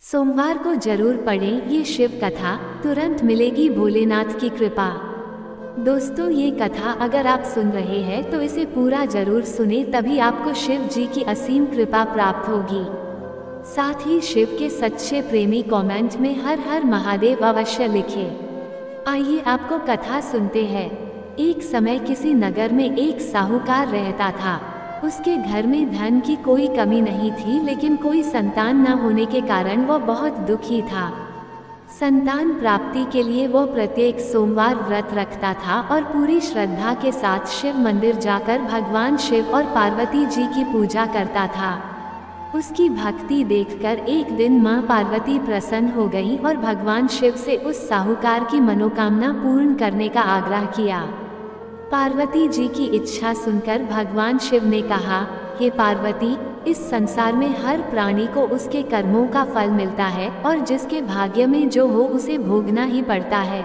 सोमवार को जरूर पढ़ें ये शिव कथा, तुरंत मिलेगी भोलेनाथ की कृपा। दोस्तों, ये कथा अगर आप सुन रहे हैं तो इसे पूरा जरूर सुने, तभी आपको शिव जी की असीम कृपा प्राप्त होगी। साथ ही शिव के सच्चे प्रेमी कमेंट में हर हर महादेव अवश्य लिखे। आइए आपको कथा सुनते हैं। एक समय किसी नगर में एक साहूकार रहता था। उसके घर में धन की कोई कमी नहीं थी, लेकिन कोई संतान न होने के कारण वह बहुत दुखी था। संतान प्राप्ति के लिए वह प्रत्येक सोमवार व्रत रखता था और पूरी श्रद्धा के साथ शिव मंदिर जाकर भगवान शिव और पार्वती जी की पूजा करता था। उसकी भक्ति देखकर एक दिन मां पार्वती प्रसन्न हो गई और भगवान शिव से उस साहूकार की मनोकामना पूर्ण करने का आग्रह किया। पार्वती जी की इच्छा सुनकर भगवान शिव ने कहा, हे पार्वती, इस संसार में हर प्राणी को उसके कर्मों का फल मिलता है और जिसके भाग्य में जो हो उसे भोगना ही पड़ता है।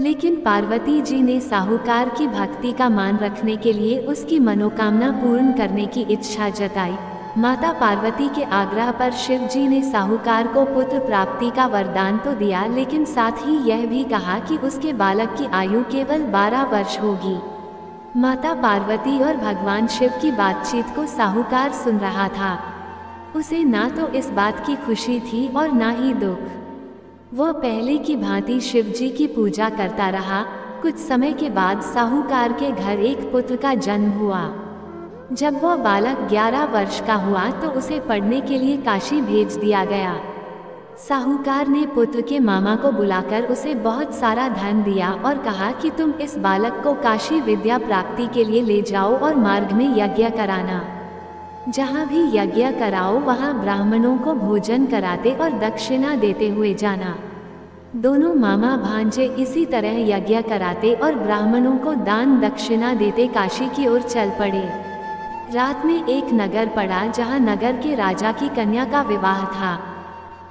लेकिन पार्वती जी ने साहूकार की भक्ति का मान रखने के लिए उसकी मनोकामना पूर्ण करने की इच्छा जताई। माता पार्वती के आग्रह पर शिव जी ने साहूकार को पुत्र प्राप्ति का वरदान तो दिया, लेकिन साथ ही यह भी कहा कि उसके बालक की आयु केवल 12 वर्ष होगी। माता पार्वती और भगवान शिव की बातचीत को साहूकार सुन रहा था। उसे ना तो इस बात की खुशी थी और ना ही दुख। वह पहले की भांति शिव जी की पूजा करता रहा। कुछ समय के बाद साहूकार के घर एक पुत्र का जन्म हुआ। जब वह बालक 11 वर्ष का हुआ तो उसे पढ़ने के लिए काशी भेज दिया गया। साहूकार ने पुत्र के मामा को बुलाकर उसे बहुत सारा धन दिया और कहा कि तुम इस बालक को काशी विद्या प्राप्ति के लिए ले जाओ और मार्ग में यज्ञ कराना। जहाँ भी यज्ञ कराओ वहाँ ब्राह्मणों को भोजन कराते और दक्षिणा देते हुए जाना। दोनों मामा भांजे इसी तरह यज्ञ कराते और ब्राह्मणों को दान दक्षिणा देते काशी की ओर चल पड़े। रात में एक नगर पड़ा जहाँ नगर के राजा की कन्या का विवाह था,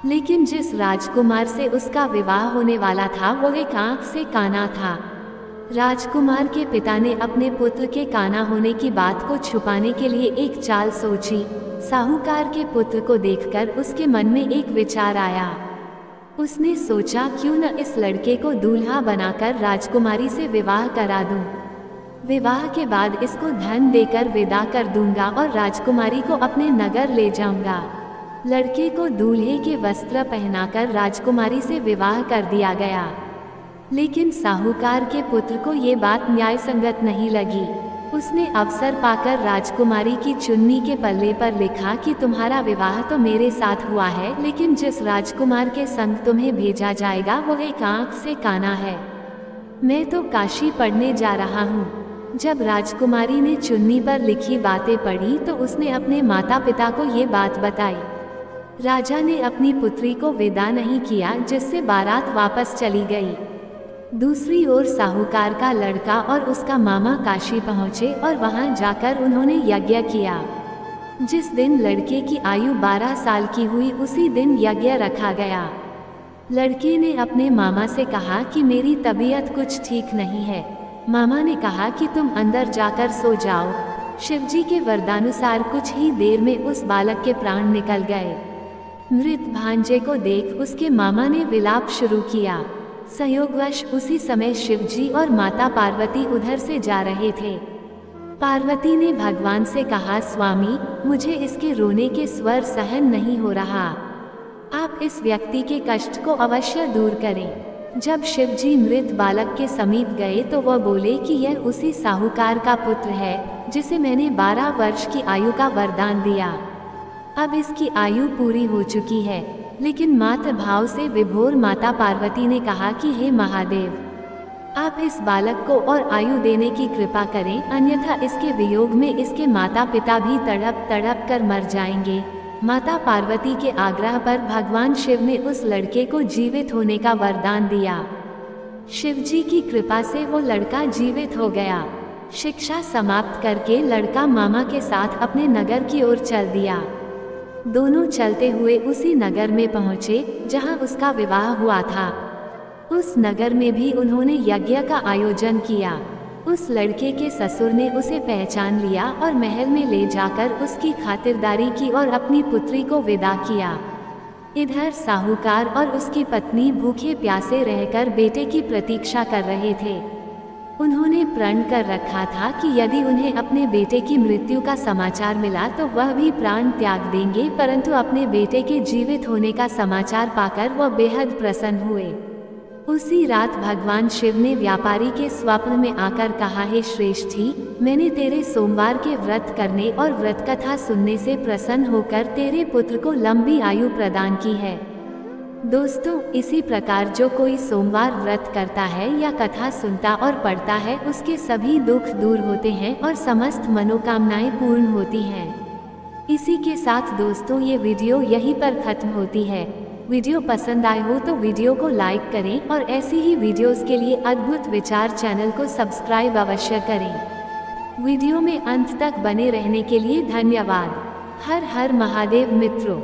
लेकिन जिस राजकुमार से उसका विवाह होने वाला था वो एक आंख से काना था। राजकुमार के पिता ने अपने पुत्र के काना होने की बात को छुपाने के लिए एक चाल सोची। साहूकार के पुत्र को देखकर उसके मन में एक विचार आया। उसने सोचा, क्यों न इस लड़के को दूल्हा बनाकर राजकुमारी से विवाह करा दूं। विवाह के बाद इसको धन देकर विदा कर दूंगा और राजकुमारी को अपने नगर ले जाऊंगा। लड़के को दूल्हे के वस्त्र पहनाकर राजकुमारी से विवाह कर दिया गया। लेकिन साहूकार के पुत्र को ये बात न्यायसंगत नहीं लगी। उसने अवसर पाकर राजकुमारी की चुन्नी के पल्ले पर लिखा कि तुम्हारा विवाह तो मेरे साथ हुआ है, लेकिन जिस राजकुमार के संग तुम्हें भेजा जाएगा वो एक आंख से काना है। मैं तो काशी पढ़ने जा रहा हूँ। जब राजकुमारी ने चुन्नी पर लिखी बातें पढ़ी तो उसने अपने माता पिता को ये बात बताई। राजा ने अपनी पुत्री को विदा नहीं किया, जिससे बारात वापस चली गई। दूसरी ओर साहूकार का लड़का और उसका मामा काशी पहुँचे और वहां जाकर उन्होंने यज्ञ किया। जिस दिन लड़के की आयु 12 साल की हुई उसी दिन यज्ञ रखा गया। लड़के ने अपने मामा से कहा कि मेरी तबीयत कुछ ठीक नहीं है। मामा ने कहा कि तुम अंदर जाकर सो जाओ। शिवजी के वरदानुसार कुछ ही देर में उस बालक के प्राण निकल गए। मृत भांजे को देख उसके मामा ने विलाप शुरू किया। संयोगवश उसी समय शिवजी और माता पार्वती उधर से जा रहे थे। पार्वती ने भगवान से कहा, स्वामी, मुझे इसके रोने के स्वर सहन नहीं हो रहा। आप इस व्यक्ति के कष्ट को अवश्य दूर करें। जब शिवजी मृत बालक के समीप गए तो वह बोले कि यह उसी साहूकार का पुत्र है जिसे मैंने 12 वर्ष की आयु का वरदान दिया। अब इसकी आयु पूरी हो चुकी है। लेकिन मातृ भाव से विभोर माता पार्वती ने कहा कि हे महादेव, आप इस बालक को और आयु देने की कृपा करें, अन्यथा इसके वियोग में इसके माता पिता भी तड़प तड़प कर मर जाएंगे। माता पार्वती के आग्रह पर भगवान शिव ने उस लड़के को जीवित होने का वरदान दिया। शिवजी की कृपा से वो लड़का जीवित हो गया। शिक्षा समाप्त करके लड़का मामा के साथ अपने नगर की ओर चल दिया। दोनों चलते हुए उसी नगर में पहुँचे जहाँ उसका विवाह हुआ था। उस नगर में भी उन्होंने यज्ञ का आयोजन किया। उस लड़के के ससुर ने उसे पहचान लिया और महल में ले जाकर उसकी खातिरदारी की और अपनी पुत्री को विदा किया। इधर साहूकार और उसकी पत्नी भूखे प्यासे रहकर बेटे की प्रतीक्षा कर रहे थे। उन्होंने प्रण कर रखा था कि यदि उन्हें अपने बेटे की मृत्यु का समाचार मिला तो वह भी प्राण त्याग देंगे, परंतु अपने बेटे के जीवित होने का समाचार पाकर वह बेहद प्रसन्न हुए। उसी रात भगवान शिव ने व्यापारी के स्वप्न में आकर कहा, हे श्रेष्ठी, मैंने तेरे सोमवार के व्रत करने और व्रत कथा सुनने से प्रसन्न होकर तेरे पुत्र को लंबी आयु प्रदान की है। दोस्तों, इसी प्रकार जो कोई सोमवार व्रत करता है या कथा सुनता और पढ़ता है, उसके सभी दुख दूर होते हैं और समस्त मनोकामनाएं पूर्ण होती हैं। इसी के साथ दोस्तों ये वीडियो यहीं पर खत्म होती है। वीडियो पसंद आए हो तो वीडियो को लाइक करें और ऐसी ही वीडियोस के लिए अद्भुत विचार चैनल को सब्सक्राइब अवश्य करें। वीडियो में अंत तक बने रहने के लिए धन्यवाद। हर हर महादेव मित्रों।